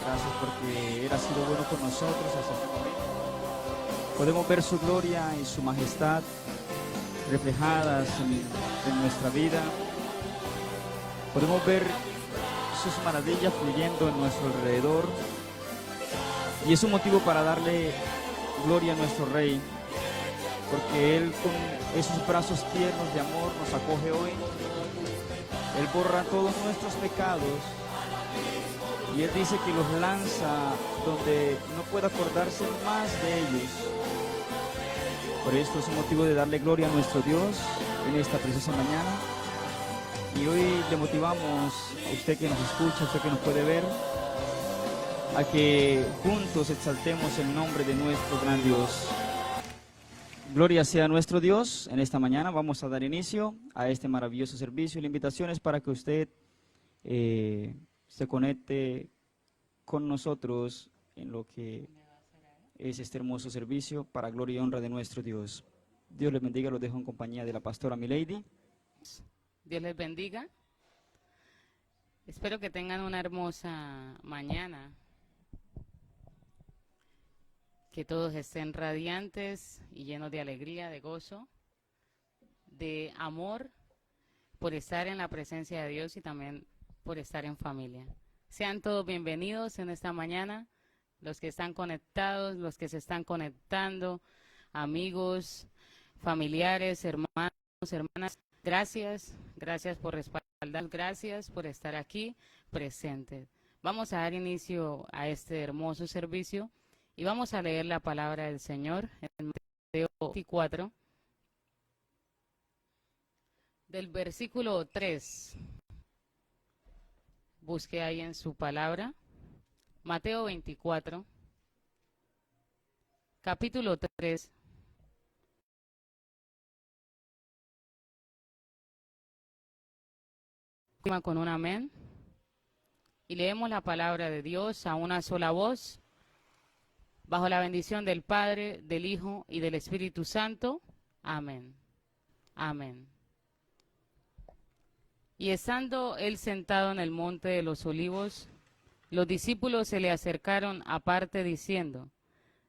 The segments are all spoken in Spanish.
Gracias porque Él ha sido bueno con nosotros hasta este momento. Podemos ver su gloria y su majestad reflejadas en nuestra vida. Podemos ver sus maravillas fluyendo en nuestro alrededor. Y es un motivo para darle gloria a nuestro Rey, porque Él con esos brazos tiernos de amor nos acoge hoy. Él borra todos nuestros pecados y Él dice que los lanza donde no pueda acordarse más de ellos. Por esto es un motivo de darle gloria a nuestro Dios en esta preciosa mañana. Y hoy le motivamos a usted que nos escucha, a usted que nos puede ver, a que juntos exaltemos el nombre de nuestro gran Dios. Gloria sea a nuestro Dios. En esta mañana vamos a dar inicio a este maravilloso servicio. La invitación es para que usted se conecte con nosotros en lo que es este hermoso servicio para gloria y honra de nuestro Dios. Dios les bendiga, los dejo en compañía de la pastora Milady. Dios les bendiga. Espero que tengan una hermosa mañana. Que todos estén radiantes y llenos de alegría, de gozo, de amor por estar en la presencia de Dios y también por estar en familia. Sean todos bienvenidos en esta mañana, los que están conectados, los que se están conectando, amigos, familiares, hermanos, hermanas. Gracias por respaldar, gracias por estar aquí presentes. Vamos a dar inicio a este hermoso servicio. Y vamos a leer la palabra del Señor en Mateo 24, del versículo 3. Busque ahí en su palabra. Mateo 24, capítulo 3. Con un amén. Y leemos la palabra de Dios a una sola voz. Bajo la bendición del Padre, del Hijo y del Espíritu Santo. Amén. Amén. Y estando él sentado en el monte de los olivos, los discípulos se le acercaron aparte diciendo: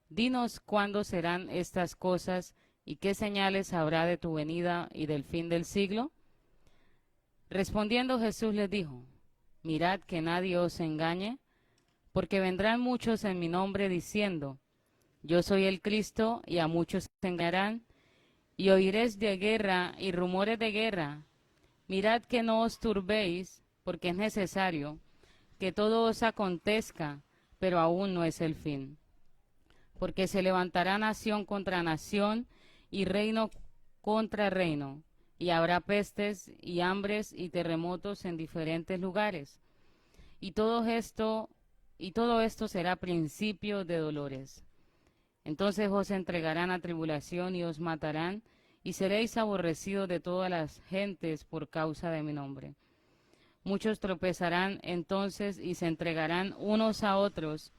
Dinos cuándo serán estas cosas y qué señales habrá de tu venida y del fin del siglo. Respondiendo Jesús les dijo: Mirad que nadie os engañe, porque vendrán muchos en mi nombre diciendo: Yo soy el Cristo, y a muchos se engañarán, y oiréis de guerra y rumores de guerra. Mirad que no os turbéis, porque es necesario que todo os acontezca, pero aún no es el fin. Porque se levantará nación contra nación, y reino contra reino, y habrá pestes y hambres y terremotos en diferentes lugares. Y todo esto será principio de dolores. Entonces os entregarán a tribulación y os matarán, y seréis aborrecidos de todas las gentes por causa de mi nombre. Muchos tropezarán entonces y se entregarán unos a otros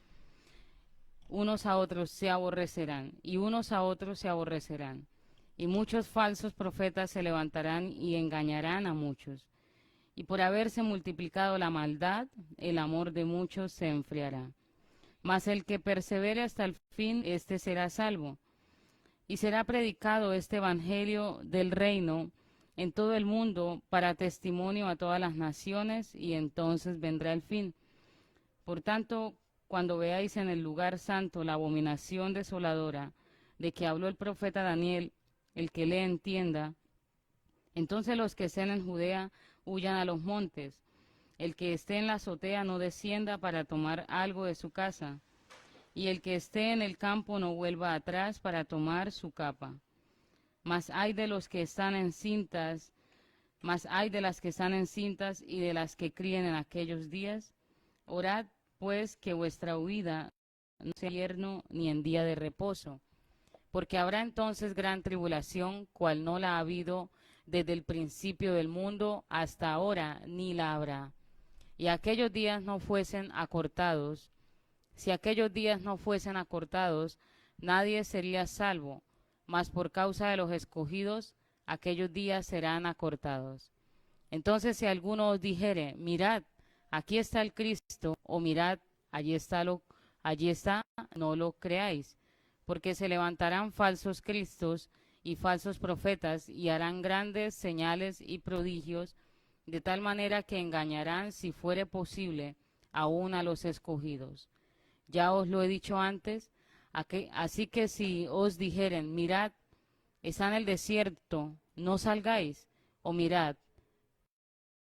se aborrecerán, y unos a otros se aborrecerán. Y muchos falsos profetas se levantarán y engañarán a muchos. Y por haberse multiplicado la maldad, el amor de muchos se enfriará. Mas el que persevere hasta el fin, éste será salvo. Y será predicado este evangelio del reino en todo el mundo para testimonio a todas las naciones, y entonces vendrá el fin. Por tanto, cuando veáis en el lugar santo la abominación desoladora de que habló el profeta Daniel, el que le entienda, entonces los que estén en Judea huyan a los montes. El que esté en la azotea no descienda para tomar algo de su casa, y el que esté en el campo no vuelva atrás para tomar su capa. Mas hay de las que están encintas y de las que críen en aquellos días. Orad pues que vuestra huida no sea en invierno ni en día de reposo, porque habrá entonces gran tribulación, cual no la ha habido desde el principio del mundo hasta ahora, ni la habrá. Y aquellos días no fuesen acortados, si aquellos días no fuesen acortados, nadie sería salvo, mas por causa de los escogidos, aquellos días serán acortados. Entonces si alguno os dijere: mirad, aquí está el Cristo, o mirad, allí está, no lo creáis, porque se levantarán falsos cristos y falsos profetas y harán grandes señales y prodigios, de tal manera que engañarán, si fuere posible, aún a los escogidos. Ya os lo he dicho antes, así que si os dijeren, mirad, está en el desierto, no salgáis, o mirad,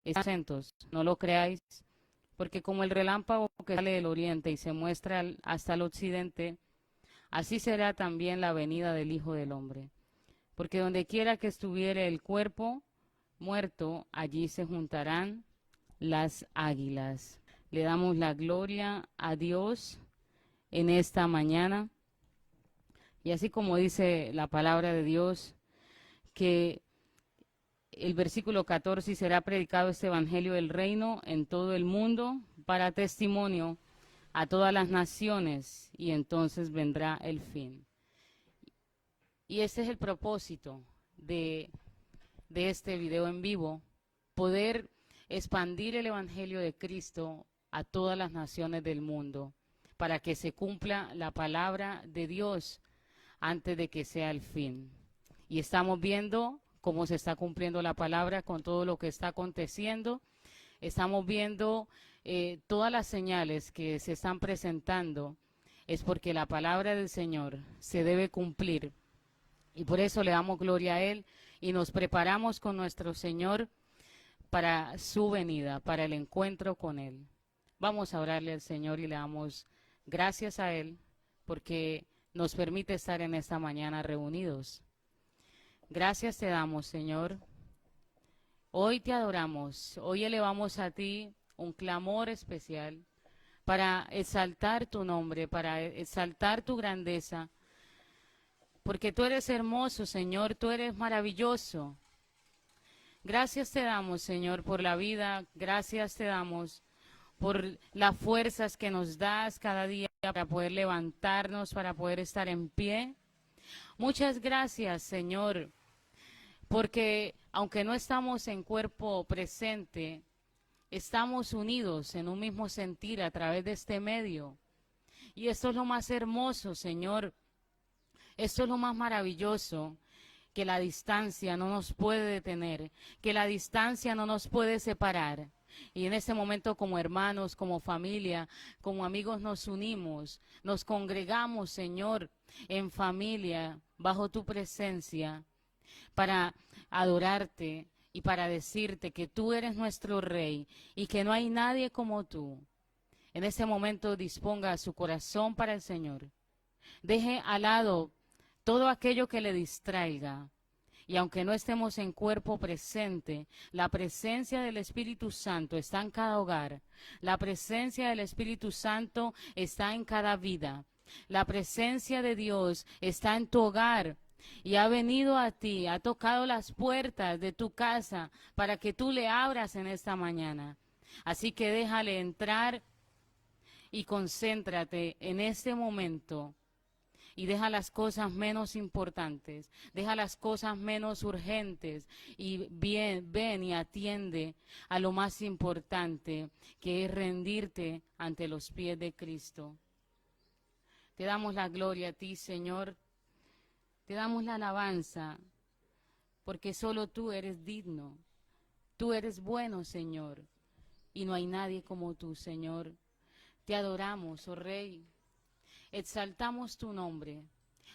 está acentos, no lo creáis, porque como el relámpago que sale del oriente y se muestra hasta el occidente, así será también la venida del Hijo del Hombre. Porque donde quiera que estuviere el cuerpo muerto, allí se juntarán las águilas. Le damos la gloria a Dios en esta mañana. Y así como dice la palabra de Dios, que el versículo 14, y será predicado este evangelio del reino en todo el mundo para testimonio a todas las naciones, y entonces vendrá el fin. Y ese es el propósito de este video en vivo, poder expandir el evangelio de Cristo a todas las naciones del mundo, para que se cumpla la palabra de Dios antes de que sea el fin. Y estamos viendo cómo se está cumpliendo la palabra con todo lo que está aconteciendo. Estamos viendo todas las señales que se están presentando. Es porque la palabra del Señor se debe cumplir. Y por eso le damos gloria a Él y nos preparamos con nuestro Señor para su venida, para el encuentro con Él. Vamos a orarle al Señor y le damos gracias a Él porque nos permite estar en esta mañana reunidos. Gracias te damos, Señor. Hoy te adoramos, hoy elevamos a ti un clamor especial para exaltar tu nombre, para exaltar tu grandeza, porque tú eres hermoso, Señor, tú eres maravilloso. Gracias te damos, Señor, por la vida, gracias te damos por las fuerzas que nos das cada día para poder levantarnos, para poder estar en pie. Muchas gracias, Señor, porque aunque no estamos en cuerpo presente, estamos unidos en un mismo sentir a través de este medio. Y esto es lo más hermoso, Señor. Esto es lo más maravilloso, que la distancia no nos puede detener, que la distancia no nos puede separar. Y en este momento como hermanos, como familia, como amigos nos unimos, nos congregamos, Señor, en familia, bajo tu presencia, para adorarte y para decirte que tú eres nuestro Rey y que no hay nadie como tú. En este momento disponga su corazón para el Señor. Deje al lado todo aquello que le distraiga. Y aunque no estemos en cuerpo presente, la presencia del Espíritu Santo está en cada hogar. La presencia del Espíritu Santo está en cada vida. La presencia de Dios está en tu hogar y ha venido a ti, ha tocado las puertas de tu casa para que tú le abras en esta mañana. Así que déjale entrar y concéntrate en este momento. Y deja las cosas menos importantes, deja las cosas menos urgentes y ven y atiende a lo más importante, que es rendirte ante los pies de Cristo. Te damos la gloria a ti, Señor, te damos la alabanza, porque solo tú eres digno, tú eres bueno, Señor, y no hay nadie como tú, Señor. Te adoramos, oh Rey. Exaltamos tu nombre,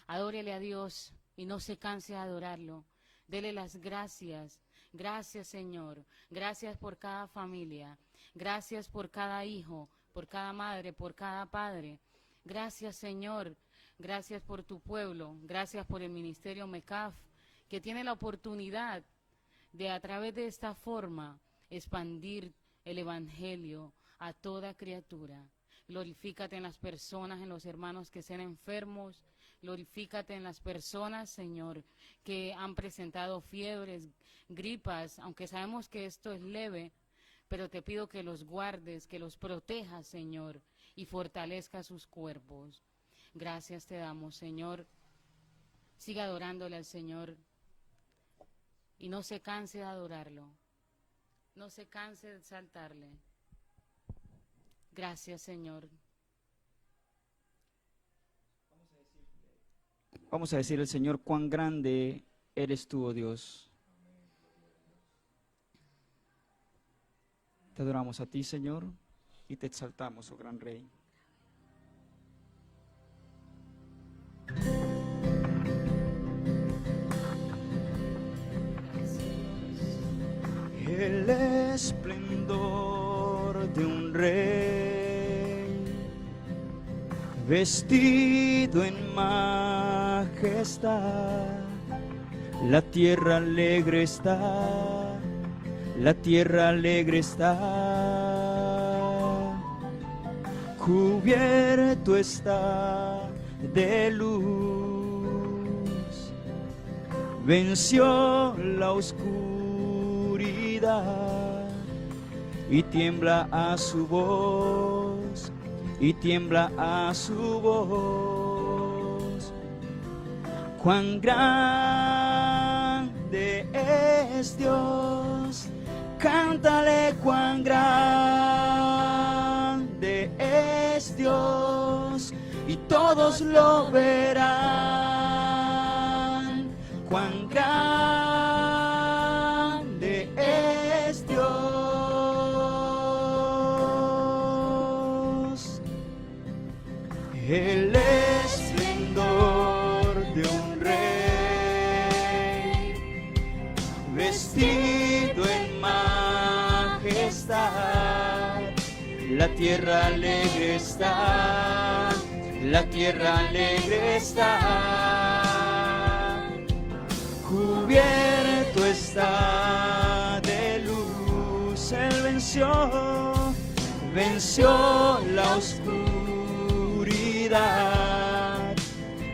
adórele a Dios y no se canse de adorarlo, dele las gracias, gracias Señor, gracias por cada familia, gracias por cada hijo, por cada madre, por cada padre, gracias Señor, gracias por tu pueblo, gracias por el ministerio MECAF, que tiene la oportunidad de a través de esta forma expandir el evangelio a toda criatura. Glorifícate en las personas, en los hermanos que sean enfermos. Glorifícate en las personas, Señor, que han presentado fiebres, gripas, aunque sabemos que esto es leve, pero te pido que los guardes, que los protejas, Señor, y fortalezca sus cuerpos. Gracias te damos, Señor. Siga adorándole al Señor y no se canse de adorarlo. No se canse de exaltarle. Gracias, Señor. Vamos a decir al Señor, cuán grande eres tú, oh Dios. Te adoramos a ti, Señor, y te exaltamos, oh gran Rey. El esplendor de un rey, vestido en majestad, la tierra alegre está, la tierra alegre está, cubierto está de luz, venció la oscuridad y tiembla a su voz, y tiembla a su voz. Cuán grande es Dios, cántale cuán grande es Dios, y todos lo verán. Cuán grande es Dios. El esplendor de un rey, vestido en majestad, la tierra alegre está, la tierra alegre está, cubierto está de luz. Él venció, venció la oscuridad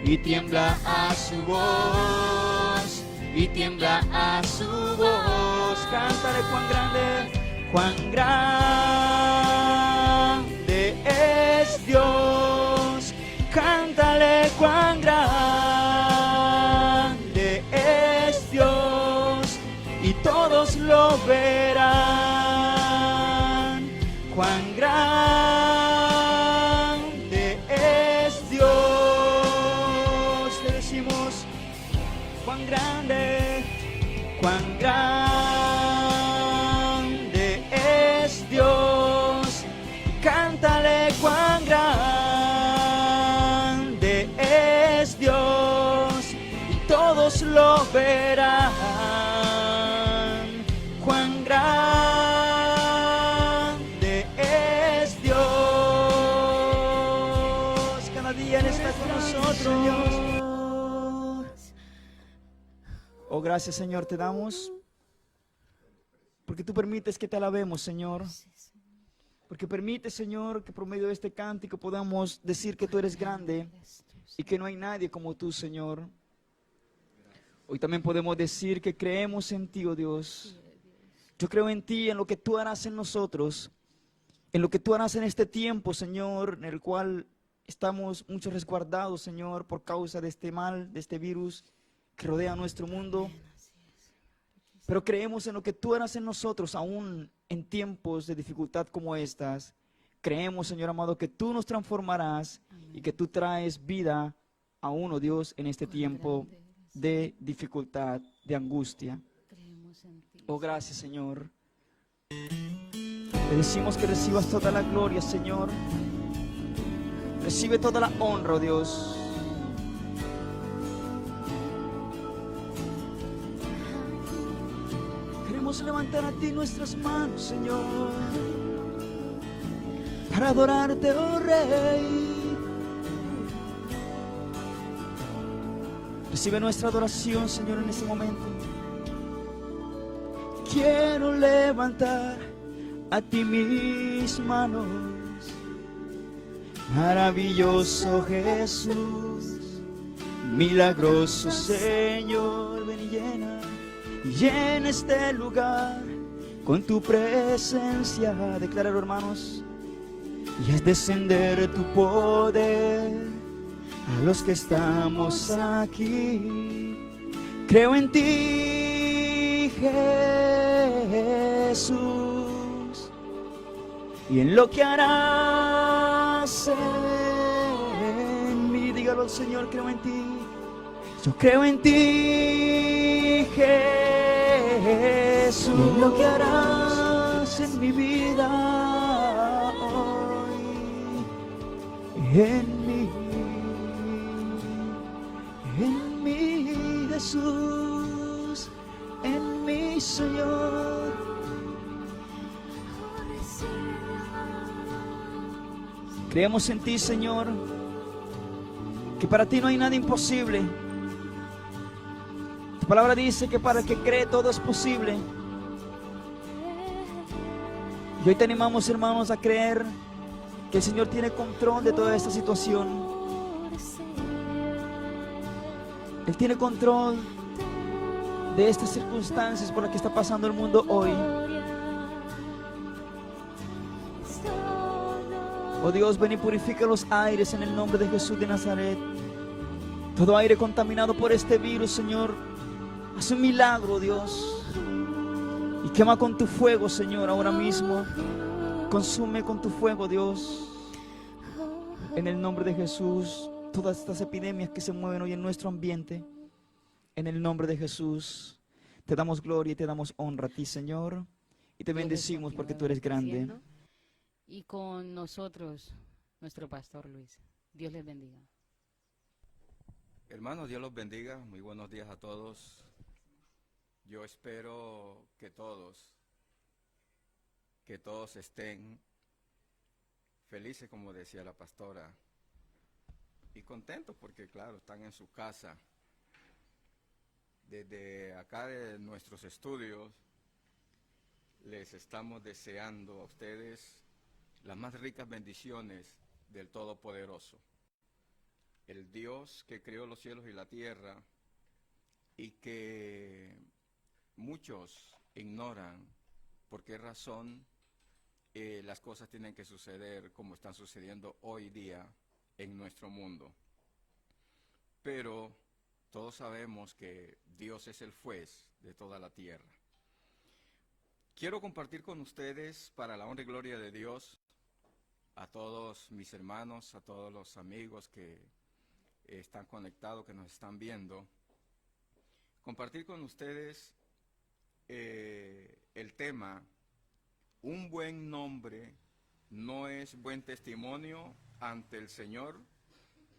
y tiembla a su voz, y tiembla a su voz. Cántale cuán grande es Dios, cántale cuán grande es Dios, y todos lo verán. Cuán grande es Dios. Le decimos, cuán grande es Dios, cántale cuán grande es Dios, y todos lo verán. Cuán grande es Dios, cada día Él está con nosotros. Oh, gracias, Señor, te damos, porque tú permites que te alabemos, Señor. Porque permite, Señor, que por medio de este cántico podamos decir que tú eres grande y que no hay nadie como tú, Señor. Hoy también podemos decir que creemos en ti, oh Dios. Yo creo en ti, en lo que tú harás en nosotros, en lo que tú harás en este tiempo, Señor, en el cual estamos muchos resguardados, Señor, por causa de este mal, de este virus que rodea nuestro mundo. Pero creemos en lo que tú harás en nosotros, aún en tiempos de dificultad como estas. Creemos, Señor amado, que tú nos transformarás y que tú traes vida a uno, Dios, en este tiempo de dificultad, de angustia. Oh, gracias, Señor. Te decimos que recibas toda la gloria, Señor. Recibe toda la honra, oh Dios. Queremos levantar a ti nuestras manos, Señor, para adorarte, oh Rey. Recibe nuestra adoración, Señor, en este momento. Quiero levantar a ti mis manos, maravilloso Jesús, milagroso Señor. Ven y llena este lugar con tu presencia. Decláralo, hermanos. Y es descender tu poder a los que estamos aquí. Creo en ti, Jesús, y en lo que harás en mí. Dígalo al Señor, creo en ti. Yo creo en ti, Jesús, y lo que harás en mi vida hoy, en mí, Jesús, en mi Señor. Creemos en ti, Señor, que para ti no hay nada imposible. Tu palabra dice que para el que cree todo es posible. Y hoy te animamos, hermanos, a creer que el Señor tiene control de toda esta situación. Él tiene control de estas circunstancias por las que está pasando el mundo hoy. Oh Dios, ven y purifica los aires en el nombre de Jesús de Nazaret. Todo aire contaminado por este virus, Señor, haz un milagro, Dios, y quema con tu fuego, Señor, ahora mismo. Consume con tu fuego, Dios, en el nombre de Jesús, todas estas epidemias que se mueven hoy en nuestro ambiente. En el nombre de Jesús, te damos gloria y te damos honra a ti, Señor, y te bendecimos porque tú eres grande. Y con nosotros, nuestro pastor Luis. Dios les bendiga. Hermanos, Dios los bendiga. Muy buenos días a todos. Yo espero que todos estén felices, como decía la pastora, y contentos porque, claro, están en su casa. Desde acá de nuestros estudios, les estamos deseando a ustedes las más ricas bendiciones del Todopoderoso, el Dios que creó los cielos y la tierra y que muchos ignoran por qué razón las cosas tienen que suceder como están sucediendo hoy día en nuestro mundo. Pero todos sabemos que Dios es el juez de toda la tierra. Quiero compartir con ustedes, para la honra y gloria de Dios, a todos mis hermanos, a todos los amigos que están conectados, que nos están viendo, compartir con ustedes el tema: un buen nombre no es buen testimonio ante el Señor,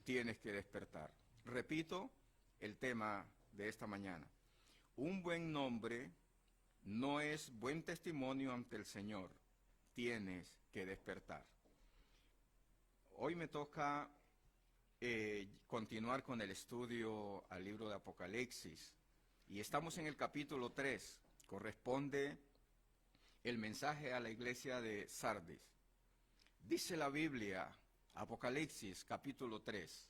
tienes que despertar. Repito el tema de esta mañana: un buen nombre no es buen testimonio ante el Señor, tienes que despertar. Hoy me toca continuar con el estudio al libro de Apocalipsis y estamos en el capítulo 3, corresponde el mensaje a la iglesia de Sardis. Dice la Biblia, Apocalipsis capítulo 3,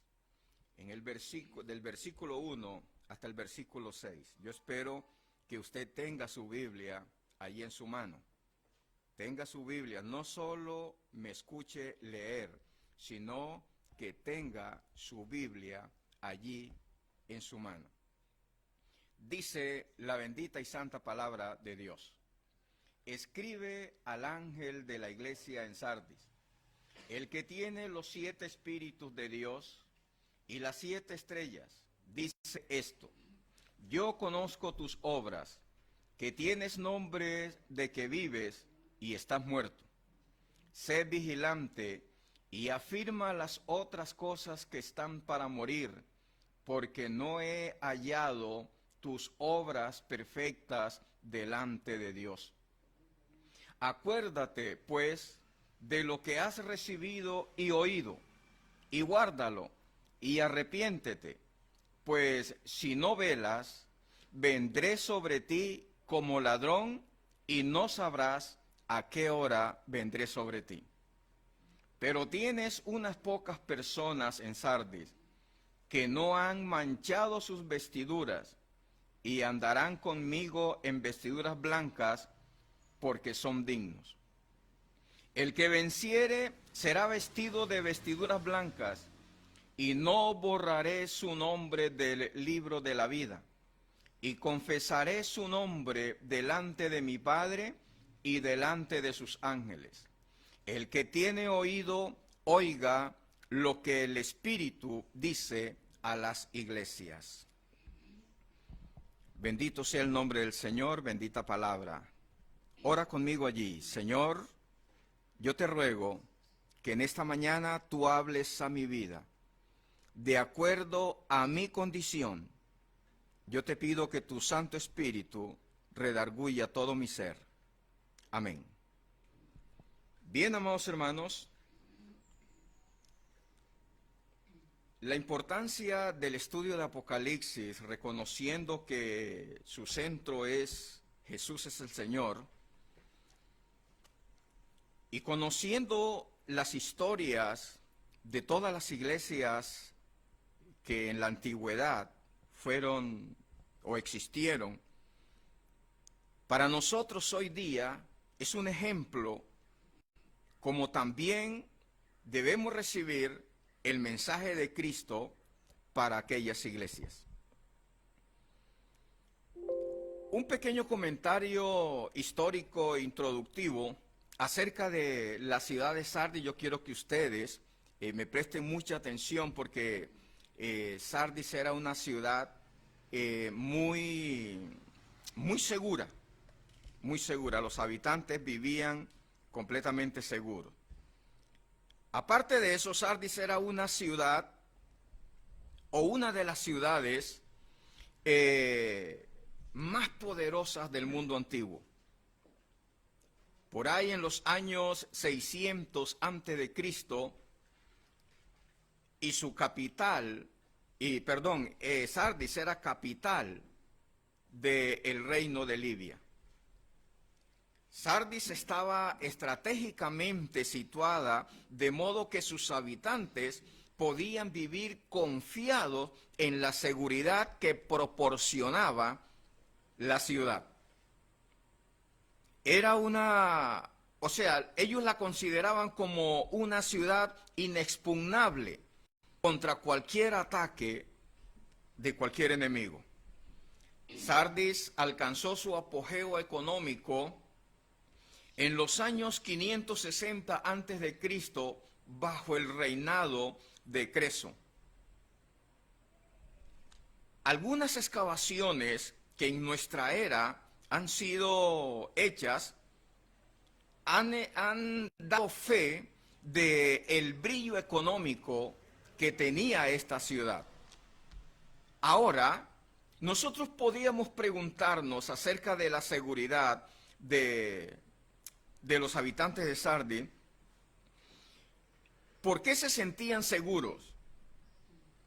en el del versículo 1 hasta el versículo 6. Yo espero que usted tenga su Biblia allí en su mano. Tenga su Biblia, no solo me escuche leer, sino que tenga su Biblia allí en su mano. Dice la bendita y santa palabra de Dios: escribe al ángel de la iglesia en Sardis, el que tiene los 7 espíritus de Dios y las 7 estrellas, dice esto: yo conozco tus obras, que tienes nombre de que vives y estás muerto. Sé vigilante y afirma las otras cosas que están para morir, porque no he hallado tus obras perfectas delante de Dios. Acuérdate, pues, de lo que has recibido y oído, y guárdalo, y arrepiéntete, pues si no velas, vendré sobre ti como ladrón, y no sabrás a qué hora vendré sobre ti. Pero tienes unas pocas personas en Sardis que no han manchado sus vestiduras y andarán conmigo en vestiduras blancas porque son dignos. El que venciere será vestido de vestiduras blancas y no borraré su nombre del libro de la vida y confesaré su nombre delante de mi Padre y delante de sus ángeles. El que tiene oído, oiga lo que el Espíritu dice a las iglesias. Bendito sea el nombre del Señor, bendita palabra. Ora conmigo allí. Señor, yo te ruego que en esta mañana tú hables a mi vida. De acuerdo a mi condición, yo te pido que tu Santo Espíritu redarguya todo mi ser. Amén. Bien, amados hermanos, la importancia del estudio de Apocalipsis, reconociendo que su centro es Jesús es el Señor, y conociendo las historias de todas las iglesias que en la antigüedad fueron o existieron, para nosotros hoy día es un ejemplo como también debemos recibir el mensaje de Cristo para aquellas iglesias. Un pequeño comentario histórico e introductivo acerca de la ciudad de Sardis. Yo quiero que ustedes me presten mucha atención porque Sardis era una ciudad muy segura, muy segura. Los habitantes vivían completamente seguros. Aparte de eso, Sardis era una ciudad o una de las ciudades más poderosas del mundo antiguo. Por ahí en los años 600 antes de Cristo, y su capital, Sardis era capital del reino de Libia. Sardis estaba estratégicamente situada de modo que sus habitantes podían vivir confiados en la seguridad que proporcionaba la ciudad. Era ellos la consideraban como una ciudad inexpugnable contra cualquier ataque de cualquier enemigo. Sardis alcanzó su apogeo económico en los años 560 antes de Cristo bajo el reinado de Creso. Algunas excavaciones que en nuestra era han sido hechas han dado fe del brillo económico que tenía esta ciudad. Ahora, nosotros podíamos preguntarnos acerca de la seguridad de los habitantes de Sardis. ¿Por qué se sentían seguros?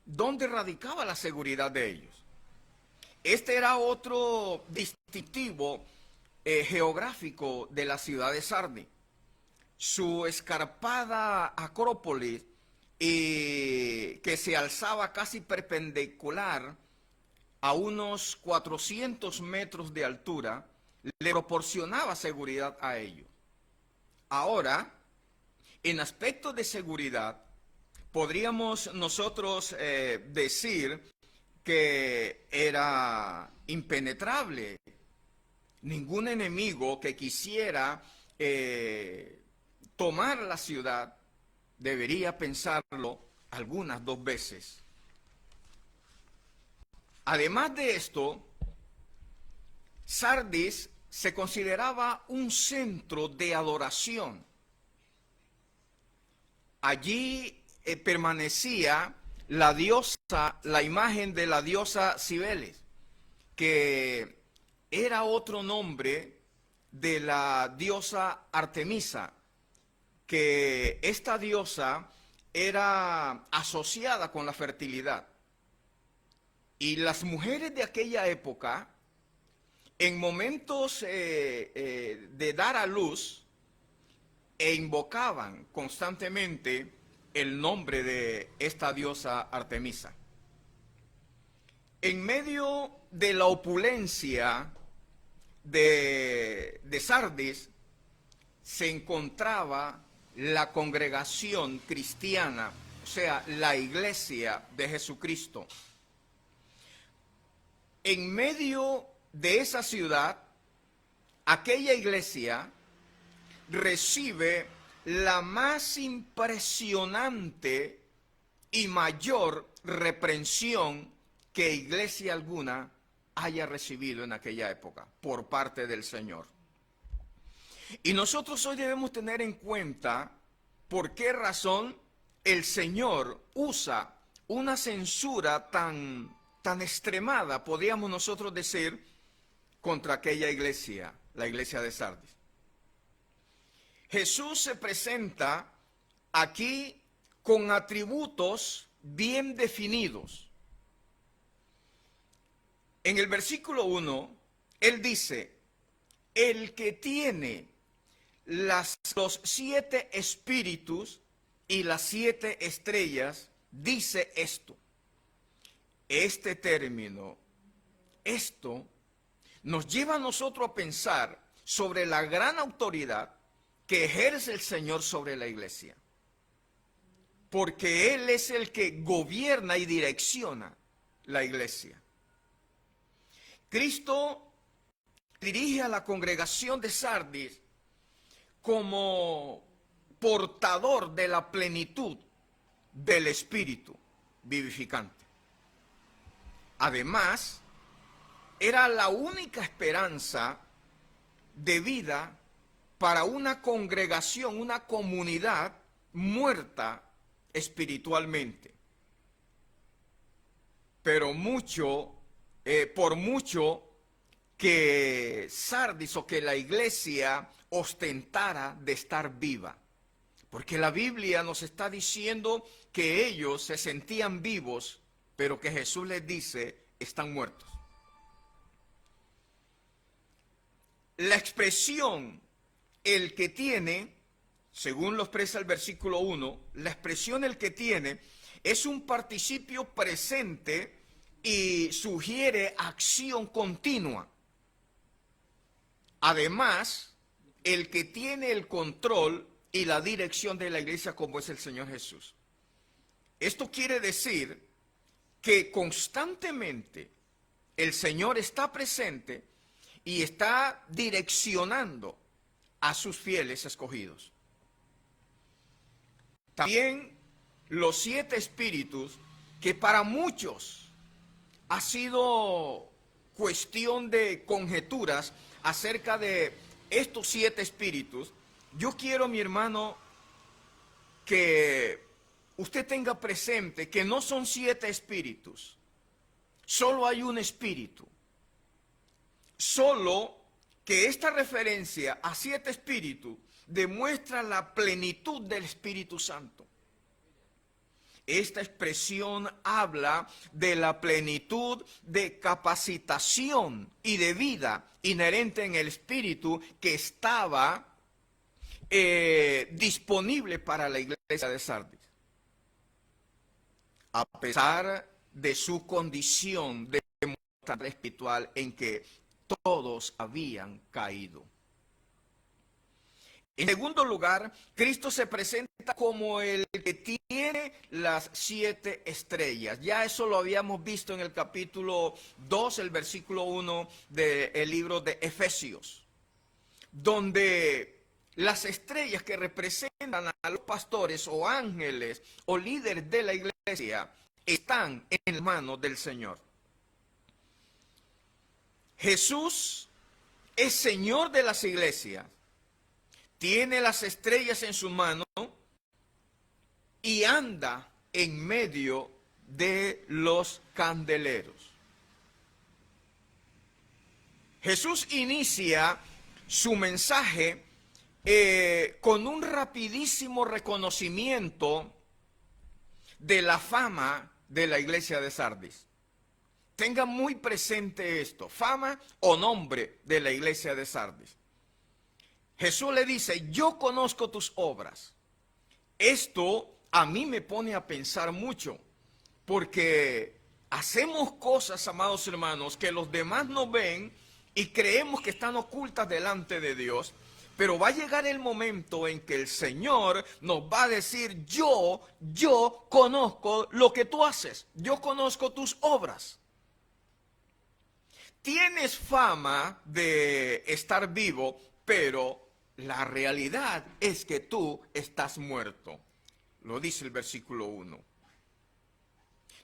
¿Dónde radicaba la seguridad de ellos? Este era otro distintivo geográfico de la ciudad de Sardis. Su escarpada acrópolis, que se alzaba casi perpendicular a unos 400 metros de altura, le proporcionaba seguridad a ellos. Ahora, en aspectos de seguridad, podríamos nosotros decir que era impenetrable. Ningún enemigo que quisiera tomar la ciudad debería pensarlo algunas 2 veces. Además de esto, Sardis se consideraba un centro de adoración. Allí permanecía la imagen de la diosa Cibeles, que era otro nombre de la diosa Artemisa, que esta diosa era asociada con la fertilidad. Y las mujeres de aquella época, en momentos de dar a luz, invocaban constantemente el nombre de esta diosa Artemisa. En medio de la opulencia de Sardis se encontraba la congregación cristiana, o sea, la iglesia de Jesucristo. En medio de esa ciudad, aquella iglesia recibe la más impresionante y mayor reprensión que iglesia alguna haya recibido en aquella época por parte del Señor. Y nosotros hoy debemos tener en cuenta por qué razón el Señor usa una censura tan extremada, podríamos nosotros decir, contra aquella iglesia, la iglesia de Sardis. Jesús se presenta aquí con atributos bien definidos. En el versículo 1, Él dice, el que tiene los 7 espíritus y las 7 estrellas, dice esto. Este término, esto, nos lleva a nosotros a pensar sobre la gran autoridad que ejerce el Señor sobre la iglesia. Porque Él es el que gobierna y direcciona la iglesia. Cristo dirige a la congregación de Sardis como portador de la plenitud del Espíritu vivificante. Además, era la única esperanza de vida para una congregación, una comunidad muerta espiritualmente. Pero por mucho que Sardis o que la iglesia ostentara de estar viva, porque la Biblia nos está diciendo que ellos se sentían vivos, pero que Jesús les dice, están muertos. La expresión, el que tiene, según lo expresa el versículo 1, la expresión el que tiene es un participio presente y sugiere acción continua. Además, el que tiene el control y la dirección de la iglesia como es el Señor Jesús. Esto quiere decir que constantemente el Señor está presente y está direccionando a sus fieles escogidos. También los 7 espíritus, que para muchos ha sido cuestión de conjeturas acerca de estos 7 espíritus, yo quiero, mi hermano, que usted tenga presente que no son 7 espíritus, solo hay un espíritu. Solo que esta referencia a 7 espíritus demuestra la plenitud del Espíritu Santo. Esta expresión habla de la plenitud de capacitación y de vida inherente en el Espíritu que estaba disponible para la iglesia de Sardis. A pesar de su condición de mortalidad espiritual en que todos habían caído. En segundo lugar, Cristo se presenta como el que tiene las 7 estrellas. Ya eso lo habíamos visto en el capítulo 2, el versículo 1 del libro de Efesios, donde las estrellas que representan a los pastores o ángeles o líderes de la iglesia están en manos del Señor. Jesús es Señor de las iglesias, tiene las estrellas en su mano y anda en medio de los candeleros. Jesús inicia su mensaje con un rapidísimo reconocimiento de la fama de la iglesia de Sardis. Tengan muy presente esto, fama o nombre de la iglesia de Sardis. Jesús le dice, yo conozco tus obras. Esto a mí me pone a pensar mucho, porque hacemos cosas, amados hermanos, que los demás no ven y creemos que están ocultas delante de Dios, pero va a llegar el momento en que el Señor nos va a decir, yo conozco lo que tú haces, yo conozco tus obras. Tienes fama de estar vivo, pero la realidad es que tú estás muerto. Lo dice el versículo 1.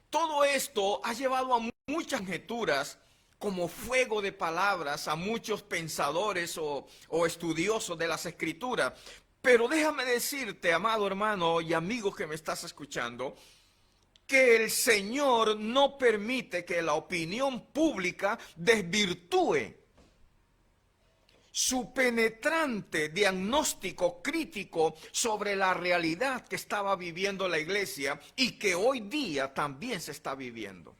Todo esto ha llevado a muchas conjeturas como fuego de palabras a muchos pensadores o estudiosos de las Escrituras. Pero déjame decirte, amado hermano y amigo que me estás escuchando, que el Señor no permite que la opinión pública desvirtúe su penetrante diagnóstico crítico sobre la realidad que estaba viviendo la iglesia y que hoy día también se está viviendo.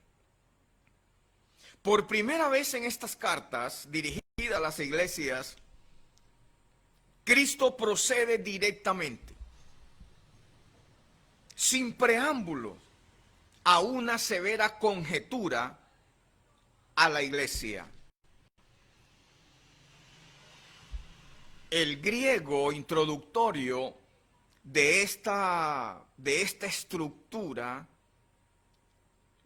Por primera vez en estas cartas dirigidas a las iglesias, Cristo procede directamente, sin preámbulos, a una severa conjetura a la iglesia. El griego introductorio de esta estructura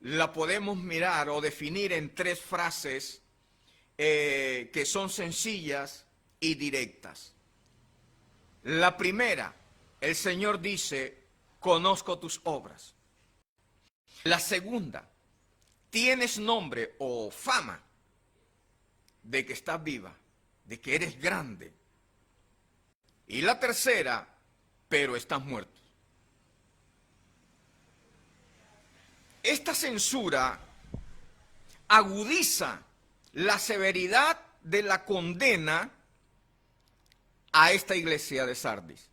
la podemos mirar o definir en 3 frases que son sencillas y directas. La primera, el Señor dice, conozco tus obras. La segunda, tienes nombre o fama de que estás viva, de que eres grande. Y la tercera, pero estás muerto. Esta censura agudiza la severidad de la condena a esta iglesia de Sardis.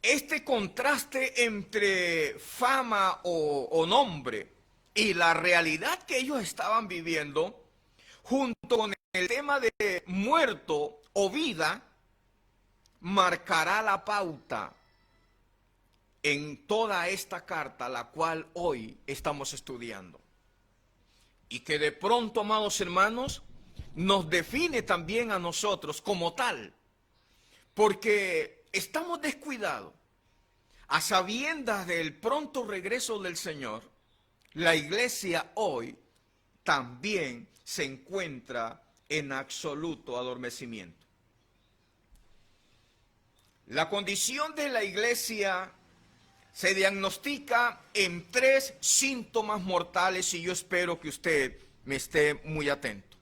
Este contraste entre fama o nombre y la realidad que ellos estaban viviendo, junto con el tema de muerto o vida, marcará la pauta en toda esta carta, la cual hoy estamos estudiando. Y que de pronto, amados hermanos, nos define también a nosotros como tal, porque estamos descuidados. A sabiendas del pronto regreso del Señor, la iglesia hoy también se encuentra en absoluto adormecimiento. La condición de la iglesia se diagnostica en 3 síntomas mortales y yo espero que usted me esté muy atento.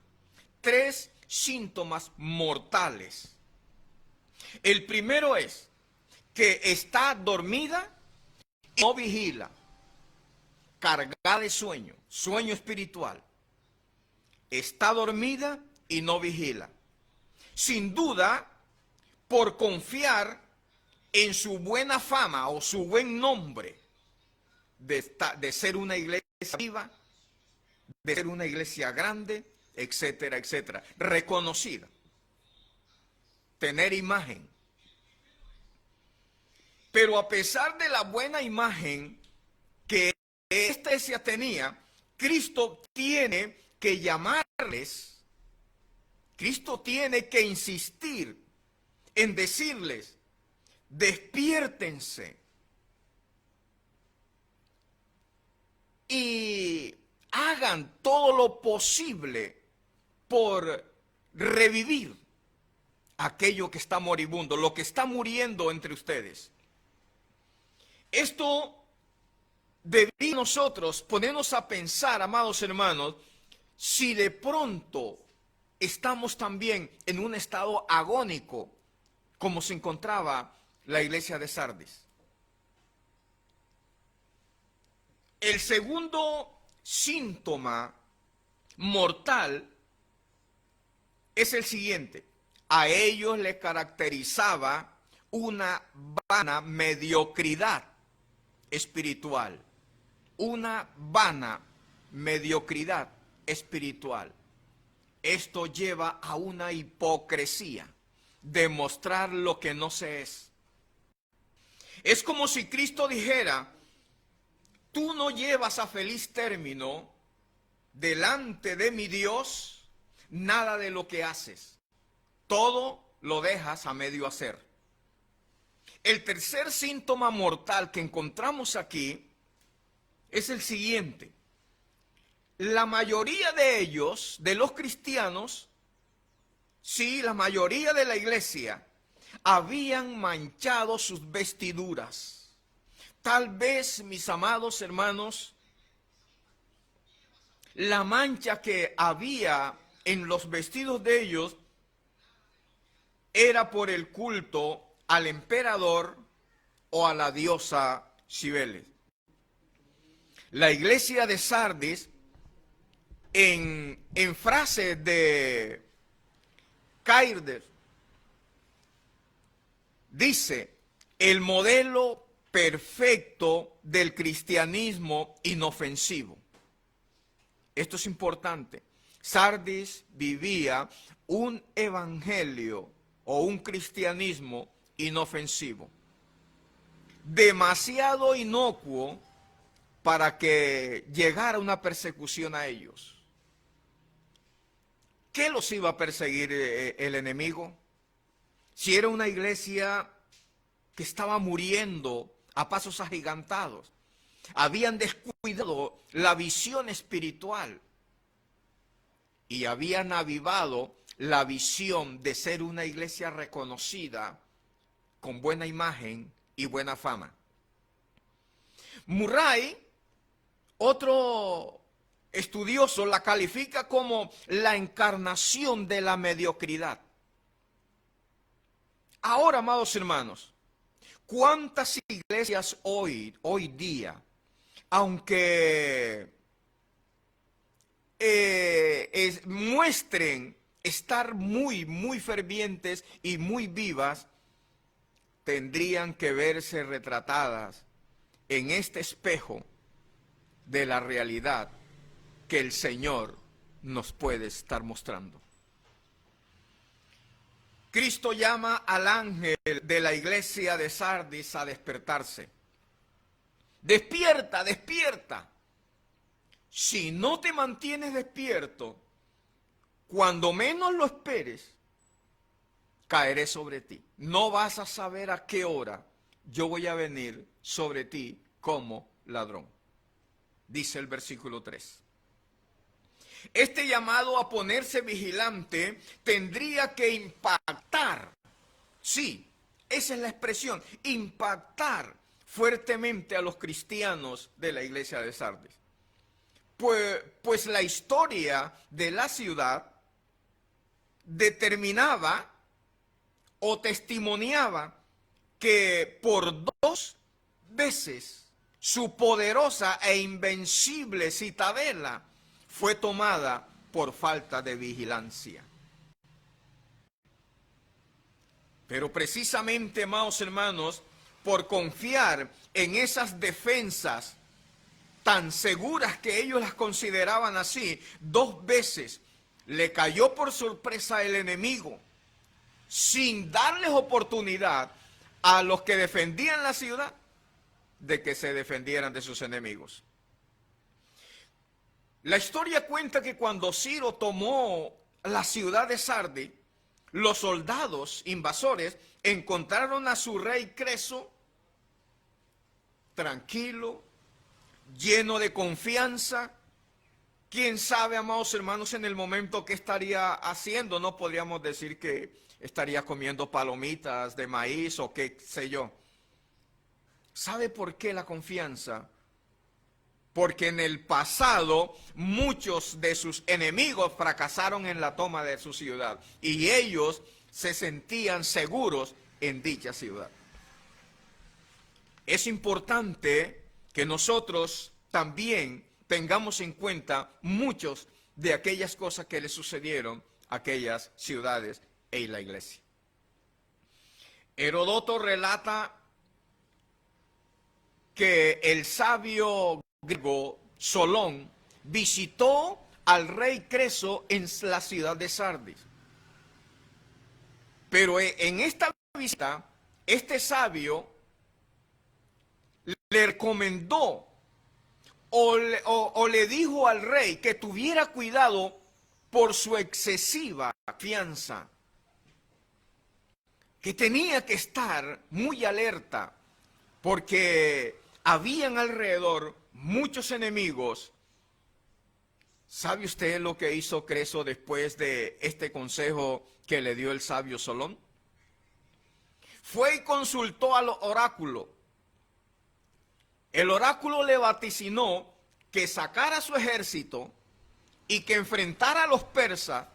3 síntomas mortales. El primero es que está dormida y no vigila, cargada de sueño, sueño espiritual. Está dormida y no vigila. Sin duda, por confiar en su buena fama o su buen nombre de ser una iglesia viva, de ser una iglesia grande, etcétera, etcétera, reconocida, tener imagen. Pero a pesar de la buena imagen que esta iglesia tenía, Cristo tiene que llamarles, Cristo tiene que insistir en decirles, despiértense y hagan todo lo posible por revivir aquello que está moribundo, lo que está muriendo entre ustedes. Esto debería nosotros ponernos a pensar, amados hermanos, si de pronto estamos también en un estado agónico, como se encontraba la iglesia de Sardis. El segundo síntoma mortal es el siguiente. A ellos les caracterizaba una vana mediocridad espiritual. Una vana mediocridad espiritual. Esto lleva a una hipocresía, demostrar lo que no se es. Es como si Cristo dijera, tú no llevas a feliz término delante de mi Dios nada de lo que haces. Todo lo dejas a medio hacer. El tercer síntoma mortal que encontramos aquí es el siguiente. La mayoría de ellos, de los cristianos, sí, la mayoría de la iglesia, habían manchado sus vestiduras. Tal vez, mis amados hermanos, la mancha que había en los vestidos de ellos era por el culto al emperador o a la diosa Cibeles. La iglesia de Sardis, en frases de Kairos, dice: el modelo perfecto del cristianismo inofensivo. Esto es importante. Sardis vivía un evangelio o un cristianismo inofensivo, demasiado inocuo para que llegara una persecución a ellos. ¿Qué los iba a perseguir el enemigo? Si era una iglesia que estaba muriendo a pasos agigantados, habían descuidado la visión espiritual y habían avivado la visión de ser una iglesia reconocida con buena imagen y buena fama. Murray, otro estudioso, la califica como la encarnación de la mediocridad. Ahora, amados hermanos, ¿cuántas iglesias hoy día, aunque muestren estar muy fervientes y muy vivas, tendrían que verse retratadas en este espejo de la realidad que el Señor nos puede estar mostrando? Cristo llama al ángel de la iglesia de Sardis a despertarse. Despierta, despierta. Si no te mantienes despierto, cuando menos lo esperes, caeré sobre ti. No vas a saber a qué hora yo voy a venir sobre ti como ladrón. Dice el versículo 3. Este llamado a ponerse vigilante tendría que impactar, sí, esa es la expresión, impactar fuertemente a los cristianos de la iglesia de Sardis. Pues la historia de la ciudad determinaba o testimoniaba que por 2 veces su poderosa e invencible citadela fue tomada por falta de vigilancia. Pero precisamente, amados hermanos, por confiar en esas defensas tan seguras que ellos las consideraban así, 2 veces le cayó por sorpresa el enemigo, sin darles oportunidad a los que defendían la ciudad de que se defendieran de sus enemigos. La historia cuenta que cuando Ciro tomó la ciudad de Sardis, los soldados invasores encontraron a su rey Creso tranquilo, lleno de confianza. Quién sabe, amados hermanos, en el momento que estaría haciendo. No podríamos decir que estaría comiendo palomitas de maíz o qué sé yo. ¿Sabe por qué la confianza? Porque en el pasado muchos de sus enemigos fracasaron en la toma de su ciudad y ellos se sentían seguros en dicha ciudad. Es importante que nosotros también tengamos en cuenta muchos de aquellas cosas que le sucedieron a aquellas ciudades y la iglesia. Heródoto relata que el sabio griego Solón visitó al rey Creso en la ciudad de Sardis. Pero en esta visita, este sabio le recomendó o le dijo al rey que tuviera cuidado por su excesiva confianza, que tenía que estar muy alerta porque habían alrededor muchos enemigos. ¿Sabe usted lo que hizo Creso después de este consejo que le dio el sabio Solón? Fue y consultó al oráculo. El oráculo le vaticinó que sacara su ejército y que enfrentara a los persas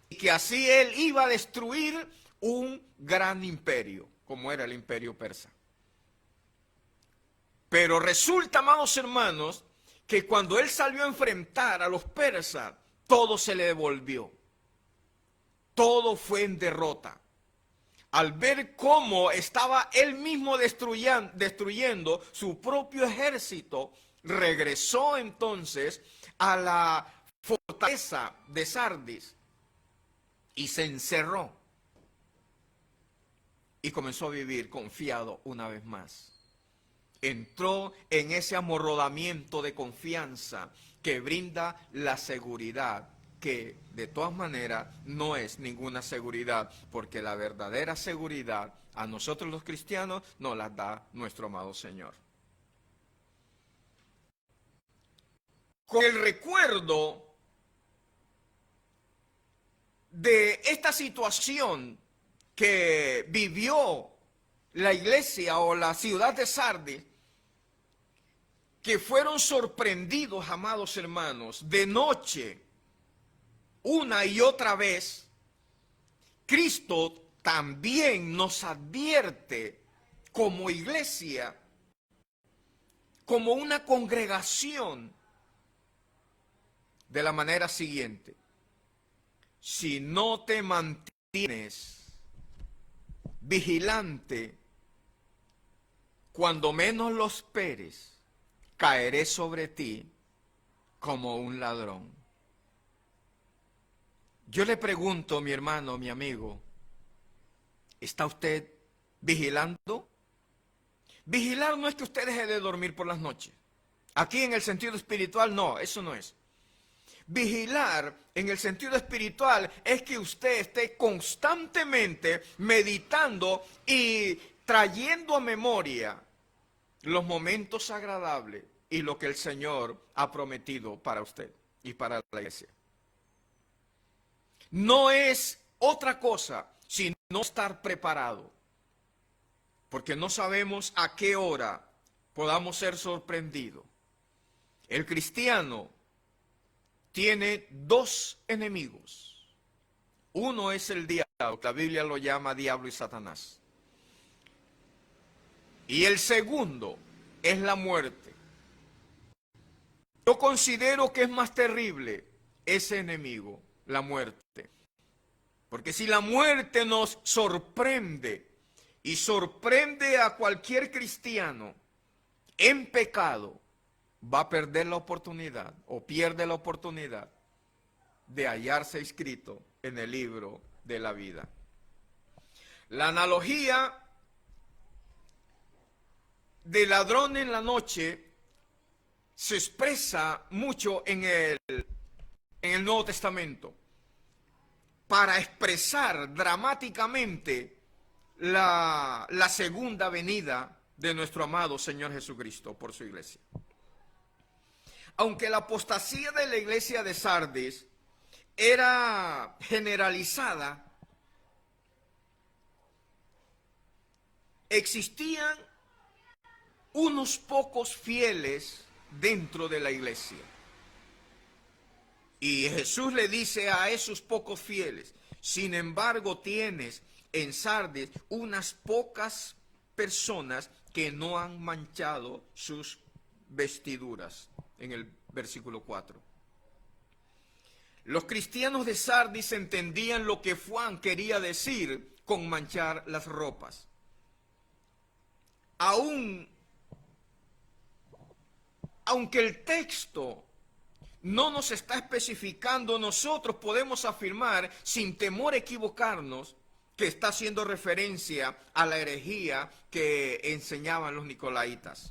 y que así él iba a destruir un gran imperio, como era el imperio persa. Pero resulta, amados hermanos, que cuando él salió a enfrentar a los persas, todo se le devolvió. Todo fue en derrota. Al ver cómo estaba él mismo destruyendo su propio ejército, regresó entonces a la fortaleza de Sardis y se encerró y comenzó a vivir confiado una vez más. Entró en ese amorrodamiento de confianza que brinda la seguridad, que de todas maneras no es ninguna seguridad, porque la verdadera seguridad a nosotros los cristianos nos la da nuestro amado Señor. Con el recuerdo de esta situación que vivió la iglesia o la ciudad de Sardis, que fueron sorprendidos, amados hermanos, de noche, una y otra vez, Cristo también nos advierte como iglesia, como una congregación, de la manera siguiente: si no te mantienes vigilante, cuando menos lo esperes, caeré sobre ti como un ladrón. Yo le pregunto, mi hermano, mi amigo, ¿está usted vigilando? Vigilar no es que usted deje de dormir por las noches. Aquí en el sentido espiritual, no, eso no es. Vigilar en el sentido espiritual es que usted esté constantemente meditando y trayendo a memoria los momentos agradables y lo que el Señor ha prometido para usted y para la iglesia. No es otra cosa sino estar preparado, porque no sabemos a qué hora podamos ser sorprendidos. El cristiano tiene dos enemigos. Uno es el diablo, la Biblia lo llama diablo y Satanás. Y el segundo es la muerte. Yo considero que es más terrible ese enemigo, la muerte. Porque si la muerte nos sorprende y sorprende a cualquier cristiano en pecado, va a perder la oportunidad o pierde la oportunidad de hallarse inscrito en el libro de la vida. La analogía de ladrón en la noche se expresa mucho en el Nuevo Testamento para expresar dramáticamente la segunda venida de nuestro amado Señor Jesucristo por su iglesia. Aunque la apostasía de la iglesia de Sardis era generalizada, existían unos pocos fieles dentro de la iglesia. Y Jesús le dice a esos pocos fieles: sin embargo, tienes en Sardis unas pocas personas que no han manchado sus vestiduras. En el versículo 4. Los cristianos de Sardis entendían lo que Juan quería decir con manchar las ropas. Aunque el texto no nos está especificando, nosotros podemos afirmar sin temor a equivocarnos que está haciendo referencia a la herejía que enseñaban los nicolaitas.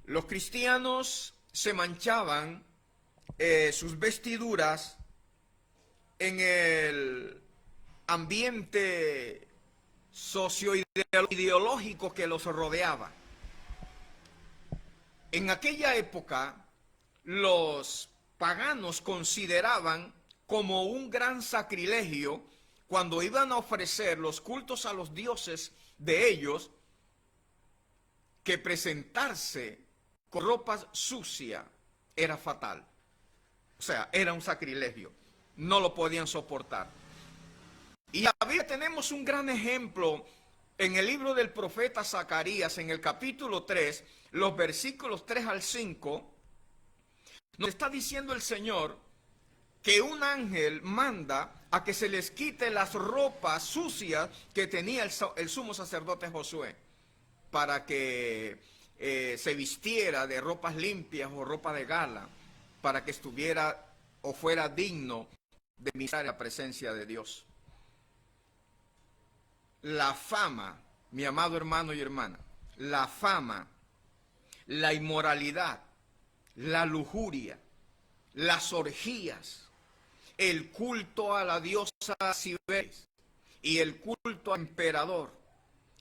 Los cristianos se manchaban sus vestiduras en el ambiente socioideológico que los rodeaba. En aquella época, los paganos consideraban como un gran sacrilegio cuando iban a ofrecer los cultos a los dioses de ellos, que presentarse con ropa sucia era fatal. O sea, era un sacrilegio. No lo podían soportar. Y en la Biblia tenemos un gran ejemplo en el libro del profeta Zacarías, en el capítulo 3, los versículos 3 al 5, nos está diciendo el Señor que un ángel manda a que se les quite las ropas sucias que tenía el sumo sacerdote Josué, para que se vistiera de ropas limpias o ropa de gala, para que estuviera o fuera digno de mirar la presencia de Dios. La fama, mi amado hermano y hermana, la fama, la inmoralidad, la lujuria, las orgías, el culto a la diosa Cibeles y el culto al emperador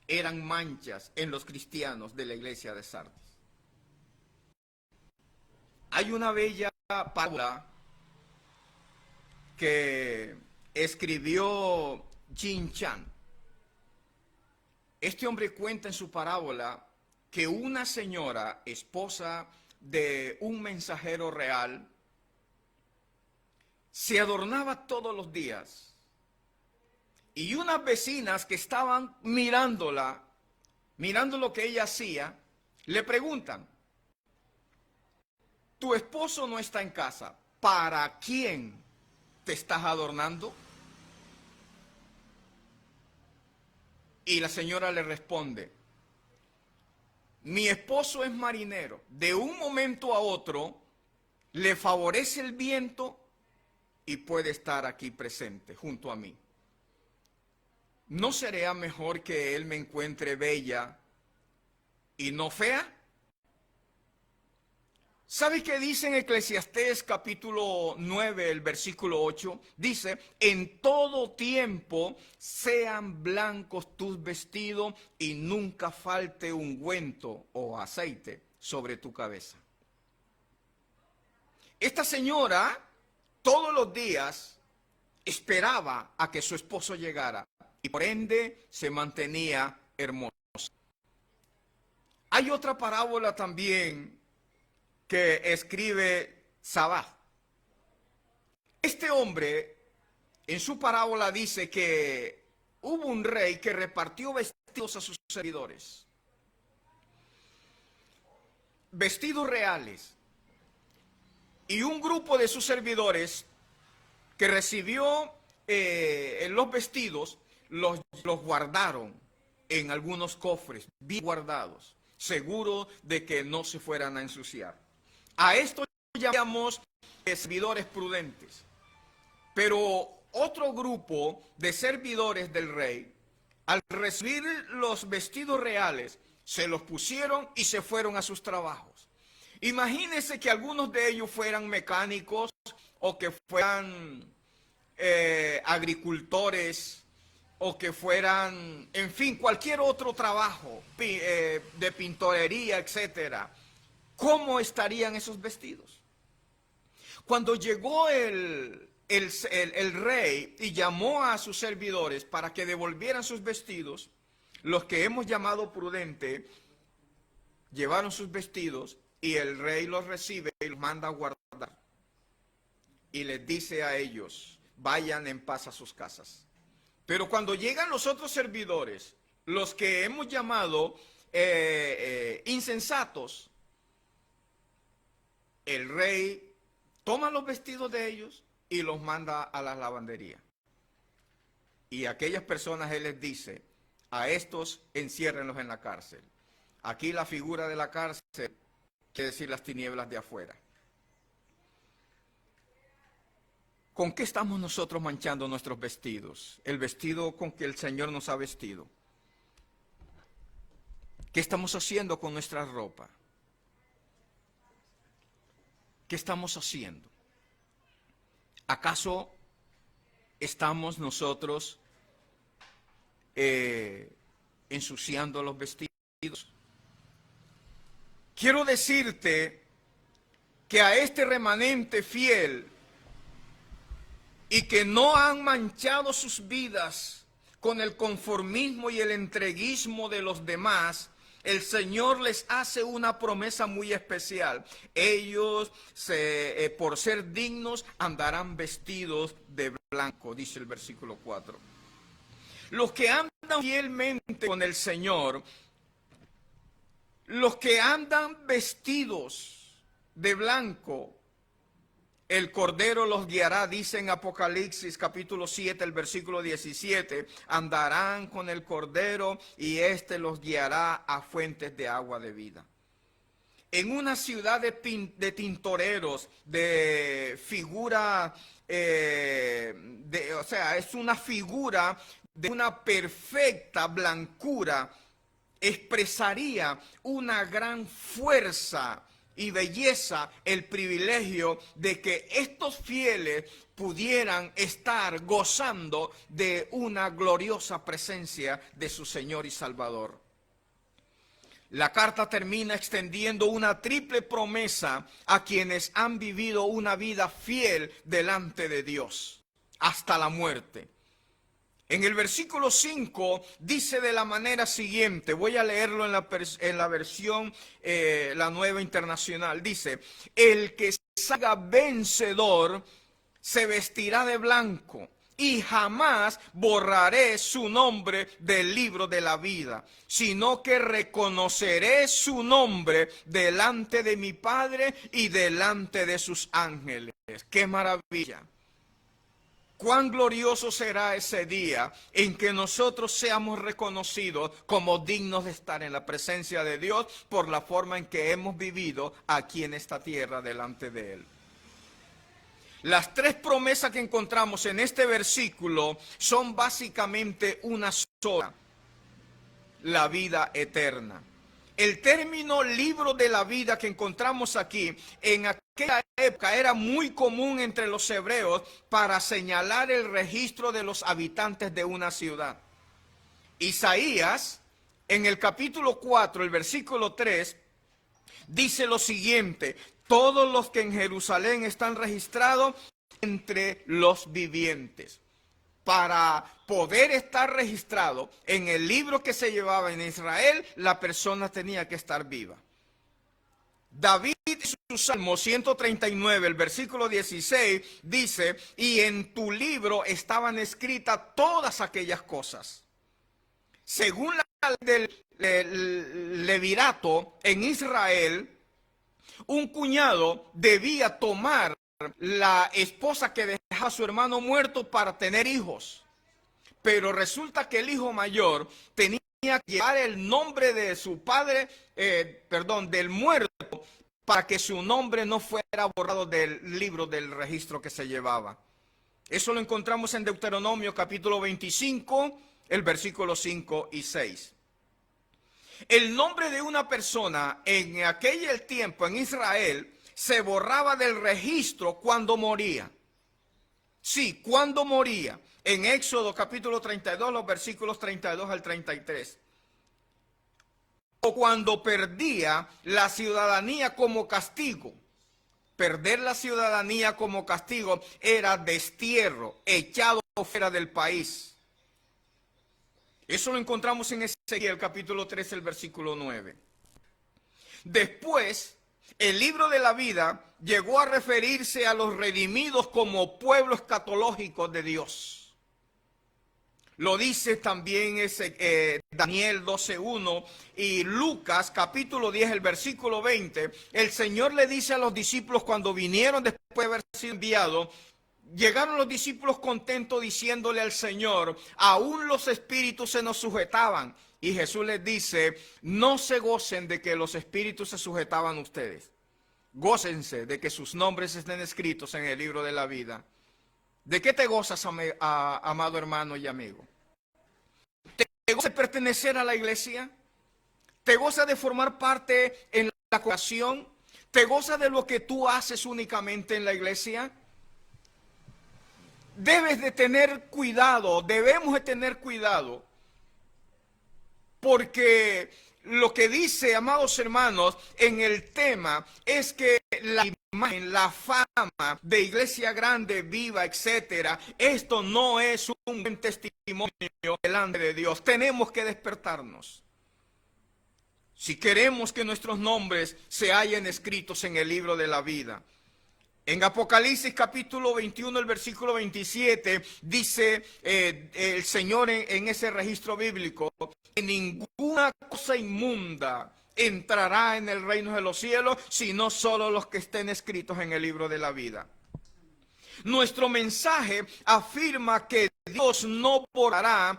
eran manchas en los cristianos de la iglesia de Sardis. Hay una bella parábola que escribió Jin Chan. Este hombre cuenta en su parábola que una señora, esposa de un mensajero real, se adornaba todos los días, y unas vecinas que estaban mirándola, mirando lo que ella hacía, le preguntan: tu esposo no está en casa, ¿para quién te estás adornando? Y la señora le responde: mi esposo es marinero, de un momento a otro le favorece el viento y puede estar aquí presente junto a mí. ¿No sería mejor que él me encuentre bella y no fea? ¿Sabe qué dice en Eclesiastés capítulo 9, el versículo 8? Dice: en todo tiempo sean blancos tus vestidos y nunca falte ungüento o aceite sobre tu cabeza. Esta señora todos los días esperaba a que su esposo llegara y por ende se mantenía hermosa. Hay otra parábola también que escribe Sabah. Este hombre en su parábola dice que hubo un rey que repartió vestidos a sus servidores, vestidos reales, y un grupo de sus servidores que recibió los vestidos los guardaron en algunos cofres bien guardados, seguro de que no se fueran a ensuciar. A esto llamamos servidores prudentes. Pero otro grupo de servidores del rey, al recibir los vestidos reales, se los pusieron y se fueron a sus trabajos. Imagínense que algunos de ellos fueran mecánicos o que fueran agricultores o que fueran, en fin, cualquier otro trabajo de pintorería, etcétera. ¿Cómo estarían esos vestidos? Cuando llegó el rey y llamó a sus servidores para que devolvieran sus vestidos, los que hemos llamado prudentes llevaron sus vestidos y el rey los recibe y los manda a guardar. Y les dice a ellos: vayan en paz a sus casas. Pero cuando llegan los otros servidores, los que hemos llamado insensatos, el rey toma los vestidos de ellos y los manda a la lavandería. Y a aquellas personas él les dice: a estos enciérrenlos en la cárcel. Aquí la figura de la cárcel quiere decir las tinieblas de afuera. ¿Con qué estamos nosotros manchando nuestros vestidos? El vestido con que el Señor nos ha vestido. ¿Qué estamos haciendo con nuestra ropa? ¿Qué estamos haciendo? ¿Acaso estamos nosotros ensuciando los vestidos? Quiero decirte que a este remanente fiel y que no han manchado sus vidas con el conformismo y el entreguismo de los demás, el Señor les hace una promesa muy especial. Ellos, por ser dignos, andarán vestidos de blanco, dice el versículo 4. Los que andan fielmente con el Señor, los que andan vestidos de blanco, el Cordero los guiará, dice en Apocalipsis capítulo 7, el versículo 17, andarán con el Cordero y éste los guiará a fuentes de agua de vida. En una ciudad de tintoreros, de figura, o sea, es una figura de una perfecta blancura, expresaría una gran fuerza y belleza, el privilegio de que estos fieles pudieran estar gozando de una gloriosa presencia de su Señor y Salvador. La carta termina extendiendo una triple promesa a quienes han vivido una vida fiel delante de Dios hasta la muerte. En el versículo 5 dice de la manera siguiente, voy a leerlo en la versión, la Nueva Internacional, dice, el que salga vencedor se vestirá de blanco y jamás borraré su nombre del libro de la vida, sino que reconoceré su nombre delante de mi Padre y delante de sus ángeles. ¡Qué maravilla! Cuán glorioso será ese día en que nosotros seamos reconocidos como dignos de estar en la presencia de Dios por la forma en que hemos vivido aquí en esta tierra delante de Él. Las tres promesas que encontramos en este versículo son básicamente una sola: la vida eterna. El término libro de la vida que encontramos aquí, en aquella época era muy común entre los hebreos para señalar el registro de los habitantes de una ciudad. Isaías, en el capítulo 4, el versículo 3, dice lo siguiente: todos los que en Jerusalén están registrados entre los vivientes. Para poder estar registrado en el libro que se llevaba en Israel, la persona tenía que estar viva. David en su Salmo 139, el versículo 16, dice, y en tu libro estaban escritas todas aquellas cosas. Según la ley del levirato en Israel, un cuñado debía tomar la esposa que dejaba a su hermano muerto para tener hijos. Pero resulta que el hijo mayor tenía que llevar el nombre de su padre, del muerto, para que su nombre no fuera borrado del libro del registro que se llevaba. Eso lo encontramos en Deuteronomio capítulo 25, el versículo 5 y 6. El nombre de una persona en aquel tiempo en Israel se borraba del registro cuando moría. Sí, cuando moría. En Éxodo capítulo 32, los versículos 32 al 33. O cuando perdía la ciudadanía como castigo. Perder la ciudadanía como castigo era destierro, echado fuera del país. Eso lo encontramos en Ezequiel capítulo 13, el versículo 9. Después, el libro de la vida llegó a referirse a los redimidos como pueblo escatológico de Dios. Lo dice también Daniel 12:1 y Lucas capítulo 10, el versículo 20. El Señor le dice a los discípulos cuando vinieron después de haber sido enviados, llegaron los discípulos contentos diciéndole al Señor, aún los espíritus se nos sujetaban. Y Jesús les dice, no se gocen de que los espíritus se sujetaban a ustedes. Gócense de que sus nombres estén escritos en el libro de la vida. ¿De qué te gozas, amado hermano y amigo? ¿Te goza de pertenecer a la iglesia? ¿Te goza de formar parte en la congregación? ¿Te goza de lo que tú haces únicamente en la iglesia? Debes de tener cuidado, debemos de tener cuidado, porque lo que dice, amados hermanos, en el tema es que la imagen, la fama de iglesia grande, viva, etcétera, esto no es un buen testimonio delante de Dios. Tenemos que despertarnos. si queremos que nuestros nombres se hallen escritos en el libro de la vida. En Apocalipsis capítulo 21, el versículo 27, dice el Señor en ese registro bíblico, que ninguna cosa inmunda entrará en el reino de los cielos, sino solo los que estén escritos en el libro de la vida. Nuestro mensaje afirma que Dios no borrará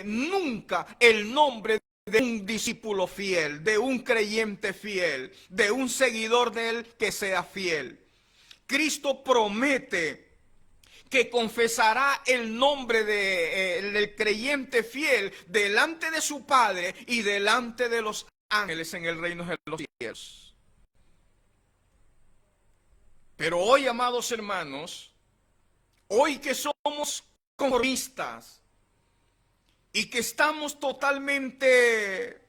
nunca el nombre de un discípulo fiel, de un creyente fiel, de un seguidor de Él que sea fiel. Cristo promete que confesará el nombre del creyente fiel delante de su Padre y delante de los ángeles en el reino de los cielos. Pero hoy, amados hermanos, hoy que somos conformistas y que estamos totalmente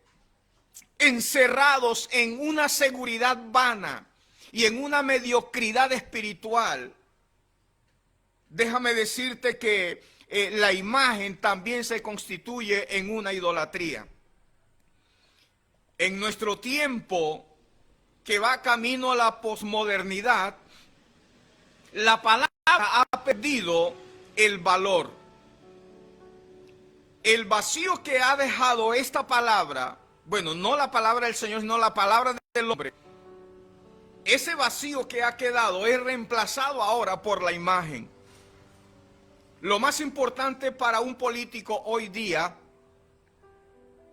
encerrados en una seguridad vana y en una mediocridad espiritual, déjame decirte que la imagen también se constituye en una idolatría. En nuestro tiempo, que va camino a la posmodernidad, la palabra ha perdido el valor. El vacío que ha dejado esta palabra, bueno, no la palabra del Señor, sino la palabra del hombre, ese vacío que ha quedado es reemplazado ahora por la imagen. Lo más importante para un político hoy día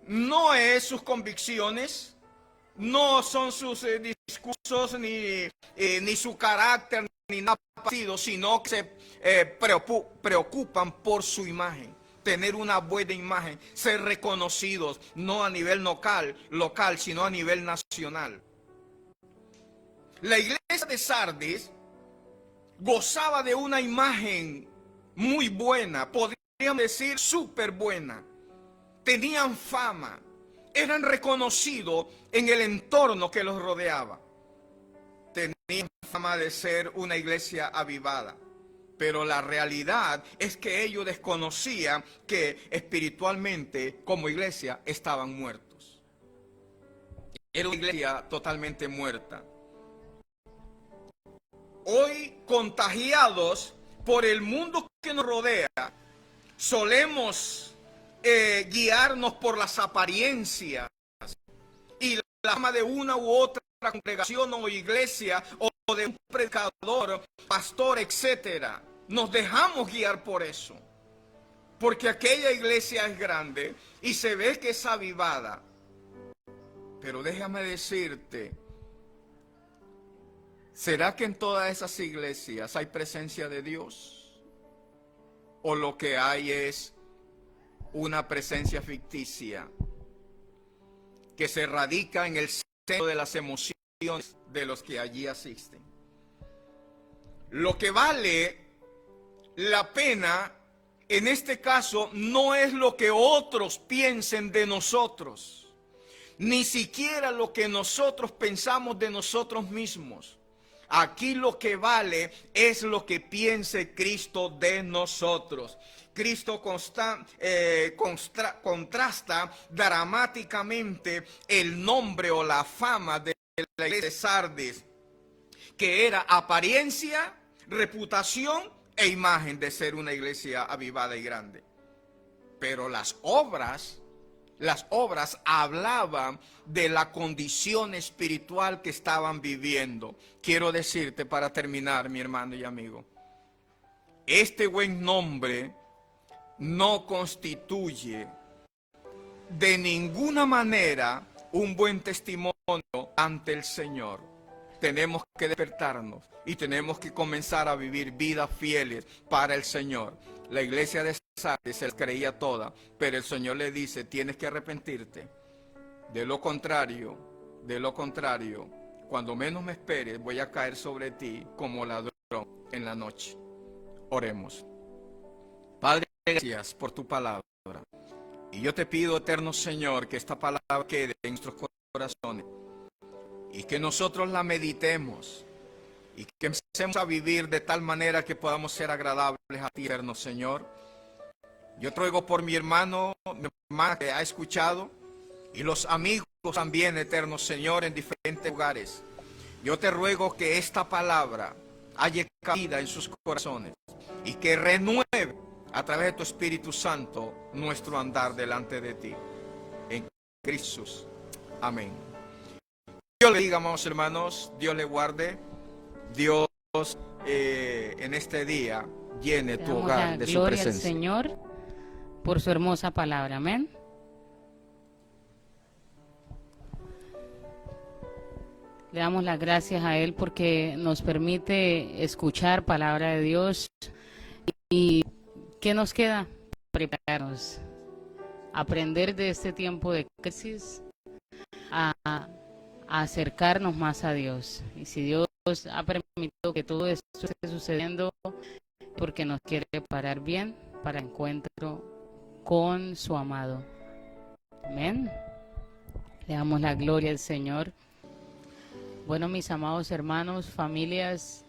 no es sus convicciones, no son sus discursos, ni su carácter, ni nada parecido, sino que se preocupan por su imagen, tener una buena imagen, ser reconocidos, no a nivel local, sino a nivel nacional. La iglesia de Sardis gozaba de una imagen muy buena, podríamos decir súper buena. Tenían fama, eran reconocidos en el entorno que los rodeaba. Tenían fama de ser una iglesia avivada. Pero la realidad es que ellos desconocían que espiritualmente, como iglesia, estaban muertos. Era una iglesia totalmente muerta. Hoy, contagiados por el mundo que nos rodea, solemos guiarnos por las apariencias y la fama de una u otra congregación o iglesia o de un predicador, pastor, etcétera. Nos dejamos guiar por eso, porque aquella iglesia es grande y se ve que es avivada. Pero déjame decirte, ¿será que en todas esas iglesias hay presencia de Dios? ¿O lo que hay es una presencia ficticia que se radica en el centro de las emociones de los que allí asisten? Lo que vale la pena en este caso no es lo que otros piensen de nosotros, ni siquiera lo que nosotros pensamos de nosotros mismos. Aquí lo que vale es lo que piense Cristo de nosotros. Cristo contrasta dramáticamente el nombre o la fama de la iglesia de Sardis, que era apariencia, reputación e imagen de ser una iglesia avivada y grande. Pero las obras hablaban de la condición espiritual que estaban viviendo. Quiero decirte para terminar, mi hermano y amigo, este buen nombre no constituye de ninguna manera un buen testimonio ante el Señor. Tenemos que despertarnos y tenemos que comenzar a vivir vidas fieles para el Señor. La iglesia de Sardis se la creía toda, pero el Señor le dice, tienes que arrepentirte. De lo contrario, cuando menos me esperes, voy a caer sobre ti como ladrón en la noche. Oremos. Padre, gracias por tu palabra. Y yo te pido, eterno Señor, que esta palabra quede en nuestros corazones y que nosotros la meditemos y que empecemos a vivir de tal manera que podamos ser agradables a ti, eterno Señor. Yo te ruego por mi hermano, mi hermana que ha escuchado, y los amigos también, eterno Señor, en diferentes lugares. Yo te ruego que esta palabra haya cabida en sus corazones y que renueve a través de tu Espíritu Santo nuestro andar delante de ti. En Cristo Jesús. Amén. Dios le diga, amados hermanos, Dios le guarde, Dios en este día llene tu hogar de su gloria presencia. al Señor por su hermosa palabra. Amén. Le damos las gracias a Él porque nos permite escuchar palabra de Dios. ¿Y qué nos queda? Prepararnos, aprender de este tiempo de crisis, a acercarnos más a Dios. Y si Dios ha permitido que todo esto esté sucediendo, porque nos quiere preparar bien para el encuentro con su amado. Amén. Le damos la gloria al Señor. Bueno, mis amados hermanos, familias,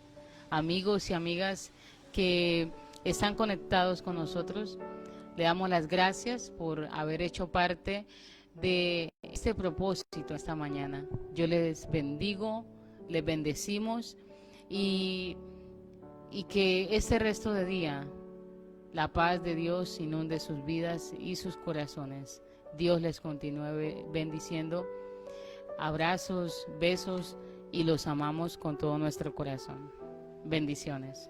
amigos y amigas que están conectados con nosotros, le damos las gracias por haber hecho parte de este propósito esta mañana. Yo les bendigo, les bendecimos y que este resto de día la paz de Dios inunde sus vidas y sus corazones. Dios les continúe bendiciendo. Abrazos, besos y los amamos con todo nuestro corazón. Bendiciones.